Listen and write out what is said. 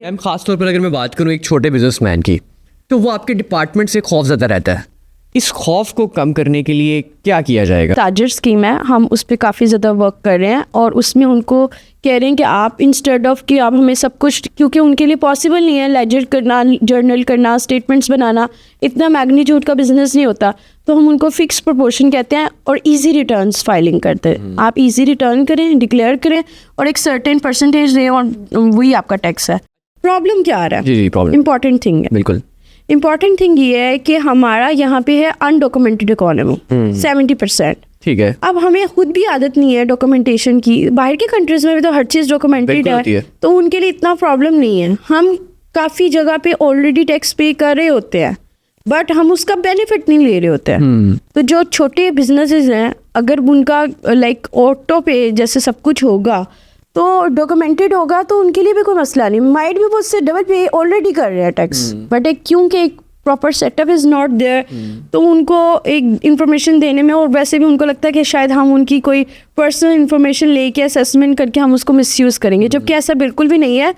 Ma'am ख़ास तौर पर अगर मैं बात करूँ एक छोटे बिजनेसमैन की, तो वो आपके डिपार्टमेंट से खौफ ज़्यादा रहता है। इस खौफ को कम करने के लिए क्या किया जाएगा? ताजर स्कीम है, हम उस पर काफ़ी ज़्यादा वर्क कर रहे हैं और उसमें उनको कह रहे हैं कि आप इंस्टेड ऑफ कि आप हमें सब कुछ, क्योंकि उनके लिए पॉसिबल नहीं है लेजर करना, जर्नल करना, स्टेटमेंट्स बनाना, इतना मैग्नीट्यूड का बिजनेस नहीं होता, तो हम उनको फिक्स प्रोपोर्शन कहते हैं और इजी रिटर्न्स फाइलिंग करते हैं। आप इजी रिटर्न करें, डिक्लेयर करें और एक सर्टेन परसेंटेज दें और वही आपका टैक्स है। प्रॉब्लम क्या आ रहा है? जी प्रॉब्लम इंपॉर्टेंट थिंग है, बिल्कुल इंपॉर्टेंट थिंग ये है कि हमारा यहाँ पे है अनडॉक्यूमेंटेड इकोनॉमी 70%। ठीक है। अब हमें खुद भी आदत नहीं है डॉक्यूमेंटेशन की, बाहर के कंट्रीज में भी तो हर चीज़ डॉक्यूमेंटेड बिल्कुल होती है। तो उनके लिए इतना प्रॉब्लम नहीं है। हम काफ़ी जगह पे ऑलरेडी टैक्स पे कर रहे होते हैं बट हम उसका बेनिफिट नहीं ले रहे होते हैं। तो जो छोटे बिजनेसेस हैं, अगर उनका लाइक ऑटो पे जैसे सब कुछ होगा तो डॉक्यूमेंटेड होगा तो उनके लिए भी कोई मसला नहीं। माइट भी वो उससे डबल पे ऑलरेडी कर रहे हैं टैक्स, बट एक क्योंकि एक proper setup is not there, तो उनको एक इंफॉर्मेशन देने में, और वैसे भी उनको लगता है कि शायद हम उनकी कोई पर्सनल इंफॉर्मेशन लेके असेसमेंट करके हम उसको मिसयूज़ करेंगे, जबकि ऐसा बिल्कुल भी नहीं है।